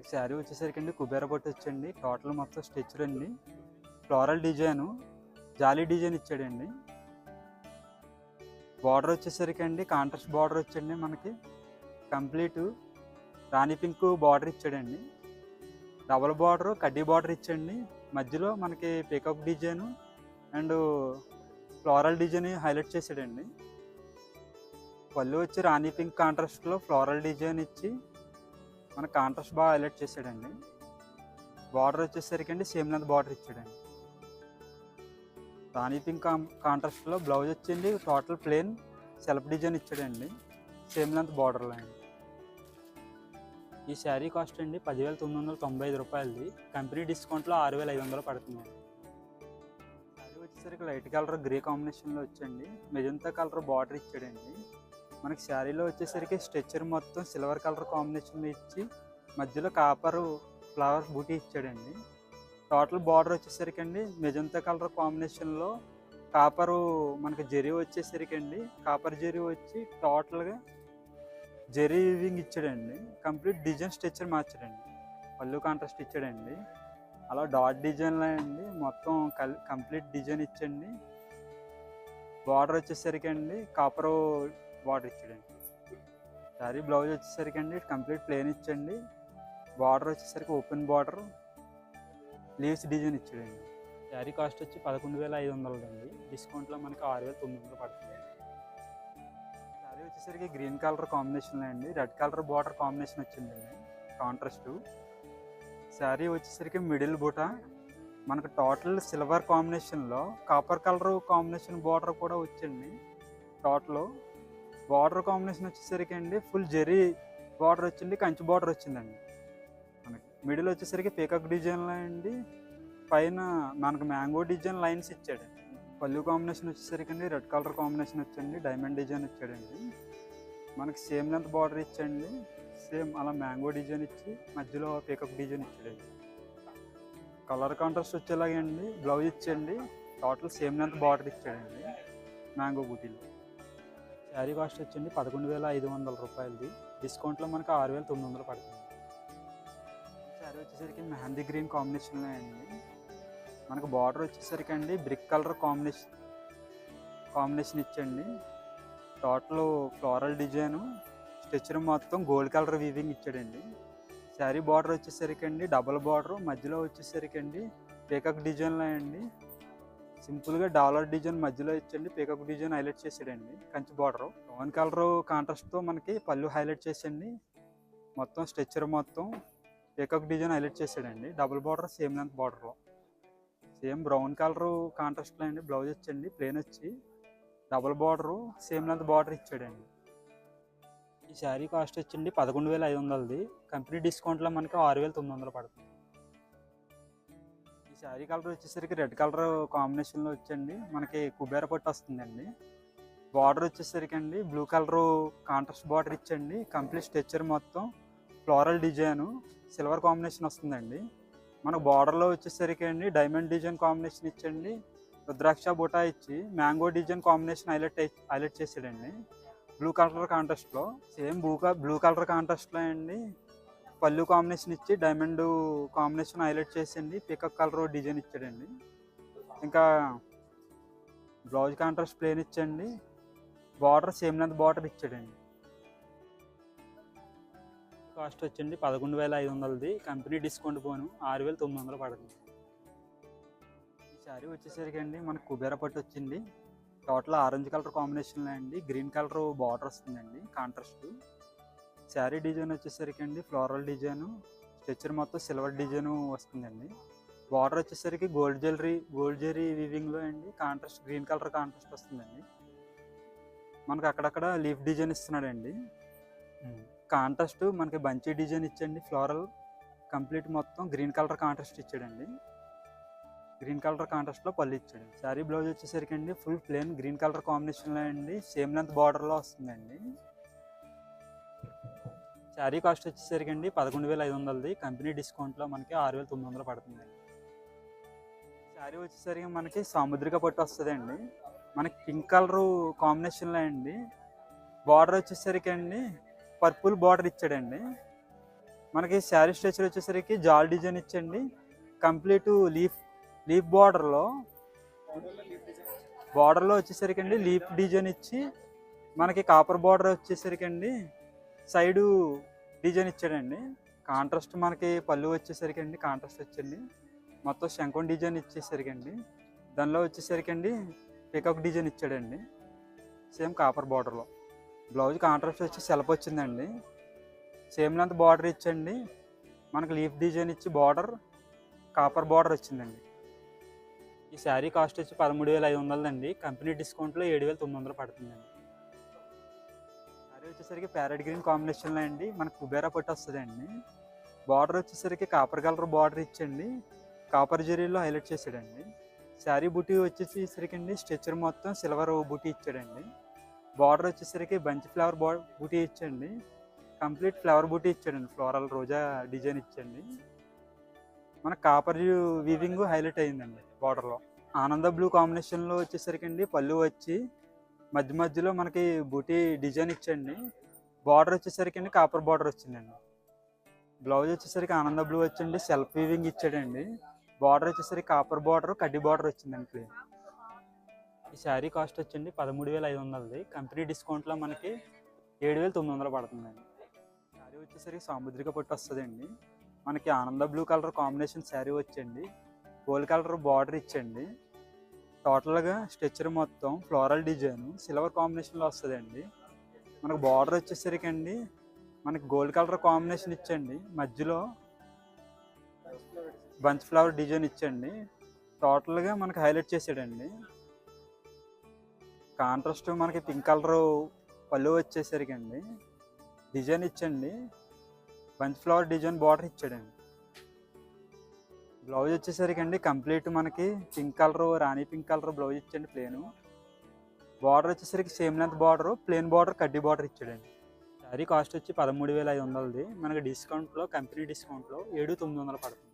శారీ వచ్చేసరికి అండి కుబేర పట్టు వచ్చండి. టోటల్ మొత్తం స్టిచ్డ్ అండి. ఫ్లోరల్ డిజైను, జాలీ డిజైన్ ఇచ్చాడండి. బార్డర్ వచ్చేసరికి అండి కాంట్రాస్ట్ బార్డర్ వచ్చండి. మనకి కంప్లీట్ రాణి పింక్ బార్డర్ ఇచ్చాడండి. డబల్ బార్డర్, కడ్డీ బార్డర్ ఇచ్చండి. మధ్యలో మనకి pickup design and floral design highlight చేశాడండి. పళ్ళు వచ్చి రాణి పింక్ కాంట్రాస్ట్లో ఫ్లోరల్ డిజైన్ ఇచ్చి మన కాంట్రాస్ట్ బాగా హైలైట్ చేశాడండి. బార్డర్ వచ్చేసరికి అండి సేమ్ లెంత్ బార్డర్ ఇచ్చాడండి. రాణి పింక్ కాంట్రాస్ట్లో బ్లౌజ్ వచ్చింది టోటల్ ప్లెయిన్ సెల్ఫ్ డిజైన్ ఇచ్చాడండి. సేమ్ లెంత్ బార్డర్లో అండి. ఈ శారీ కాస్ట్ అండి 10,995 రూపాయలది. కంపెనీ డిస్కౌంట్లో 6,500 పడుతుంది. శారీ వచ్చేసరికి లైట్ కలర్ గ్రే కాంబినేషన్లో వచ్చండి. మెజంతా కలర్ బార్డర్ ఇచ్చాడండి. మనకి శారీలో వచ్చేసరికి స్ట్రెచ్చర్ మొత్తం సిల్వర్ కలర్ కాంబినేషన్లో ఇచ్చి మధ్యలో కాపర్ ఫ్లవర్ బూటీ ఇచ్చాడండి. టోటల్ బార్డర్ వచ్చేసరికి అండి మెజంతా కలర్ కాంబినేషన్లో కాపరు మనకి జరీ వచ్చేసరికి అండి కాపర్ జరీ వచ్చి టోటల్గా జరీ వీవింగ్ ఇచ్చాడండి. కంప్లీట్ డిజైన్ స్ట్రెచ్చర్ మార్చాడండి. పళ్ళు కాంట్రాస్ట్ ఇచ్చాడండి. అలా డాట్ డిజైన్లో అండి మొత్తం కంప్లీట్ డిజైన్ ఇచ్చండి. బార్డర్ వచ్చేసరికి అండి కాపరు బార్డర్ ఇచ్చాడండి. శారీ బ్లౌజ్ వచ్చేసరికి అండి కంప్లీట్ ప్లెయిన్ ఇచ్చండి. బార్డర్ వచ్చేసరికి ఓపెన్ బార్డర్ లీవ్స్ డిజైన్ ఇచ్చాడండి. శారీ కాస్ట్ వచ్చి 11,500 అండి. డిస్కౌంట్లో మనకి 6,900 పడుతుంది. శారీ వచ్చేసరికి గ్రీన్ కలర్ కాంబినేషన్లో అండి రెడ్ కలర్ బార్డర్ కాంబినేషన్ వచ్చిందండి కాంట్రాస్ట్. శారీ వచ్చేసరికి మిడిల్ బూట మనకు టోటల్ సిల్వర్ కాంబినేషన్లో కాపర్ కలర్ కాంబినేషన్ బార్డర్ కూడా వచ్చింది. టోటల్ బార్డర్ కాంబినేషన్ వచ్చేసరికి అండి ఫుల్ జెరీ బార్డర్ వచ్చింది, కంచి బార్డర్ వచ్చిందండి. మనకి మిడిల్ వచ్చేసరికి పీకాక్ డిజైన్లో అండి పైన మనకు మ్యాంగో డిజైన్ లైన్స్ ఇచ్చాడు. పళ్ళు కాంబినేషన్ వచ్చేసరికి అండి రెడ్ కలర్ కాంబినేషన్ వచ్చండి, డైమండ్ డిజైన్ ఇచ్చాడండి. మనకి సేమ్ లెంత్ బార్డర్ ఇచ్చండి. సేమ్ అలా మ్యాంగో డిజైన్ ఇచ్చి మధ్యలో పీకాక్ డిజైన్ ఇచ్చాడండి. కలర్ కాంట్రాస్ట్ వచ్చేలాగే అండి బ్లౌజ్ ఇచ్చండి. టోటల్ సేమ్ లెంత్ బార్డర్ ఇచ్చాడండి మ్యాంగో బూటీలో. శారీ కాస్ట్ వచ్చండి 11,500 రూపాయలది. డిస్కౌంట్లో మనకు 6,900 పడుతుంది. శారీ వచ్చేసరికి మెహందీ గ్రీన్ కాంబినేషన్లో అండి మనకు బార్డర్ వచ్చేసరికి అండి బ్రిక్ కలర్ కాంబినేషన్ ఇచ్చండి. టోటల్ ఫ్లోరల్ డిజైను స్టిచ్చర్ మొత్తం గోల్డ్ కలర్ వీవింగ్ ఇచ్చాడండి. శారీ బార్డర్ వచ్చేసరికి అండి డబల్ బార్డర్ మధ్యలో వచ్చేసరికి అండి పీకాక్ డిజైన్లో అండి సింపుల్గా డాలర్ డిజైన్ మధ్యలో ఇచ్చండి పీకాక్ డిజైన్ హైలైట్ చేసాడండి. కంచి బార్డర్ బ్రౌన్ కలర్ కాంట్రాస్ట్తో మనకి పళ్ళు హైలైట్ చేసండి. మొత్తం స్ట్రెచ్చర్ మొత్తం పీకాక్ డిజైన్ హైలైట్ చేసాడండి. డబుల్ బార్డర్ సేమ్ లెంత్ బార్డర్లో సేమ్ బ్రౌన్ కలర్ కాంట్రాస్ట్లో అండి బ్లౌజ్ వచ్చండి ప్లెయిన్ వచ్చి double border same length border ఇచ్చాడండి. ఈ శారీ కాస్ట్ వచ్చింది 11,500ది. కంపెనీ డిస్కౌంట్లో మనకి 6,900 పడుతుంది. ఈ శారీ కలర్ వచ్చేసరికి రెడ్ కలర్ కాంబినేషన్లో వచ్చండి మనకి కుబేర పట్టు వస్తుందండి. బార్డర్ వచ్చేసరికి అండి బ్లూ కలర్ కాంట్రాస్ట్ బార్డర్ ఇచ్చండి. కంప్లీట్ స్ట్రెచ్చర్ మొత్తం ఫ్లోరల్ డిజైను సిల్వర్ కాంబినేషన్ వస్తుందండి. మనకు బార్డర్లో వచ్చేసరికి అండి డైమండ్ డిజైన్ కాంబినేషన్ ఇచ్చండి. రుద్రాక్ష బుటా ఇచ్చి మ్యాంగో డిజైన్ కాంబినేషన్ హైలైట్ చేసాడండి. బ్లూ కలర్ కాంట్రాస్ట్లో సేమ్ బ్లూ కలర్ కాంట్రాస్ట్లో అండి పళ్ళు కాంబినేషన్ ఇచ్చి డైమండ్ కాంబినేషన్ హైలైట్ చేసింది పికప్ కలర్ డిజైన్ ఇచ్చాడండి. ఇంకా blouse contrast plain ఇచ్చండి. Border same length border ఇచ్చాడండి. కాస్ట్ వచ్చండి 11,500ది. కంపెనీ డిస్కౌంట్ పోను 6,900 పడుతుంది. ఈ శారీ వచ్చేసరికి అండి మనకు కుబేర పట్టు వచ్చింది. టోటల్ ఆరెంజ్ కలర్ కాంబినేషన్లో అండి గ్రీన్ కలర్ బార్డర్ వస్తుందండి కాంట్రాస్ట్. శారీ డిజైన్ వచ్చేసరికి అండి ఫ్లోరల్ డిజైను స్ట్రెచ్చర్ మొత్తం సిల్వర్ డిజైన్ వస్తుందండి. బార్డర్ వచ్చేసరికి గోల్డ్ జెరీ వీవింగ్లో అండి కాంట్రాస్ట్ గ్రీన్ కలర్ కాంట్రాస్ట్ వస్తుందండి. మనకు అక్కడక్కడ లీఫ్ డిజైన్ ఇస్తున్నాడండి. కాంట్రాస్ట్ మనకి బంచీ డిజైన్ ఇచ్చండి. ఫ్లోరల్ కంప్లీట్ మొత్తం గ్రీన్ కలర్ కాంట్రాస్ట్ ఇచ్చాడండి. గ్రీన్ కలర్ కాంట్రాస్ట్లో పళ్ళు ఇచ్చాడు. శారీ బ్లౌజ్ వచ్చేసరికి అండి ఫుల్ ప్లెయిన్ గ్రీన్ కలర్ కాంబినేషన్లో అండి సేమ్ లెంత్ బార్డర్లో వస్తుందండి. శారీ కాస్ట్ వచ్చేసరికి అండి 11,500ది. కంపెనీ డిస్కౌంట్లో మనకి 6,900 పడుతుందండి. శారీ వచ్చేసరికి మనకి సాముద్రిక పట్టు వస్తుందండి. మనకి పింక్ కలర్ కాంబినేషన్లో అండి బార్డర్ వచ్చేసరికి అండి పర్పుల్ బార్డర్ ఇచ్చాడండి. మనకి శారీ స్ట్రక్చర్ వచ్చేసరికి జాల్ డిజైన్ ఇచ్చండి. కంప్లీట్ లీఫ్ బార్డర్లో వచ్చేసరికి అండి లీఫ్ డిజైన్ ఇచ్చి మనకి కాపర్ బార్డర్ వచ్చేసరికి అండి సైడు డిజైన్ ఇచ్చాడండి. కాంట్రాస్ట్ మనకి పళ్ళు వచ్చేసరికి అండి కాంట్రాస్ట్ వచ్చండి. మొత్తం శంఖం డిజైన్ ఇచ్చేసరికి అండి దానిలో వచ్చేసరికి అండి పికాక్ డిజైన్ ఇచ్చాడండి. సేమ్ కాపర్ బార్డర్లో బ్లౌజ్ కాంట్రాస్ట్ వచ్చి సెల్ఫ్ వచ్చిందండి. సేమ్ లెంత్ బార్డర్ ఇచ్చండి. మనకి లీఫ్ డిజైన్ ఇచ్చి బార్డర్ కాపర్ బార్డర్ వచ్చిందండి. ఈ శారీ కాస్ట్ వచ్చి 13,500 అండి. కంపెనీ డిస్కౌంట్లో 7,900 పడుతుందండి. శారీ వచ్చేసరికి ప్యారెట్ గ్రీన్ కాంబినేషన్లో అండి మనకు కుబేరా పట్టు వస్తుందండి. బార్డర్ వచ్చేసరికి కాపర్ కలర్ బార్డర్ ఇచ్చండి. కాపర్ జరీలో హైలైట్ చేసాడండి. శారీ బూటీ వచ్చేసరికి అండి స్ట్రెచర్ మొత్తం సిల్వర్ బూటీ ఇచ్చాడండి. బార్డర్ వచ్చేసరికి బంచ్ ఫ్లవర్ బూటీ ఇచ్చండి. కంప్లీట్ ఫ్లవర్ బూటీ ఇచ్చాడండి. ఫ్లోరల్ రోజా డిజైన్ ఇచ్చండి. మన కాపర్ వీవింగ్ హైలైట్ అయిందండి బార్డర్లో. ఆనంద బ్లూ కాంబినేషన్లో వచ్చేసరికి అండి పళ్ళు వచ్చి మధ్యలో మనకి బూటీ డిజైన్ ఇచ్చండి. బార్డర్ వచ్చేసరికి అండి కాపర్ బార్డర్ వచ్చిందండి. బ్లౌజ్ వచ్చేసరికి ఆనంద బ్లూ వచ్చండి సెల్ఫ్ వీవింగ్ ఇచ్చాడండి. బార్డర్ వచ్చేసరికి కాపర్ బార్డర్ కడ్డీ బార్డర్ వచ్చిందండి ప్లేన్. ఈ శారీ కాస్ట్ వచ్చండి 13,500. కంపెనీ డిస్కౌంట్లో మనకి 7,900 పడుతుందండి. శారీ వచ్చేసరికి సాముద్రిక పట్టు వస్తుందండి. మనకి ఆనంద బ్లూ కలర్ కాంబినేషన్ శారీ వచ్చండి. గోల్డ్ కలర్ బార్డర్ ఇచ్చండి. టోటల్గా స్ట్రెచర్ మొత్తం ఫ్లోరల్ డిజైన్ సిల్వర్ కాంబినేషన్లో వస్తుందండి. మనకు బార్డర్ వచ్చేసరికి అండి మనకి గోల్డ్ కలర్ కాంబినేషన్ ఇచ్చండి. మధ్యలో బంచ్ ఫ్లవర్ డిజైన్ ఇచ్చండి. టోటల్గా మనకి హైలైట్ చేసాడండి. కాంట్రాస్ట్ మనకి పింక్ కలర్ పళ్ళు వచ్చేసరికి అండి డిజైన్ ఇచ్చండి. బంచ్ ఫ్లవర్ డిజైన్ బార్డర్ ఇచ్చాడండి. బ్లౌజ్ వచ్చేసరికి అండి కంప్లీట్ మనకి పింక్ కలర్ రాణి పింక్ కలర్ బ్లౌజ్ ఇచ్చండి ప్లేను. బార్డర్ వచ్చేసరికి same length border plain border కడ్డీ బార్డర్ ఇచ్చాడండి. శారీ కాస్ట్ వచ్చి 13,500. మనకి డిస్కౌంట్లో కంపెనీ డిస్కౌంట్లో 7,900 పడుతుంది.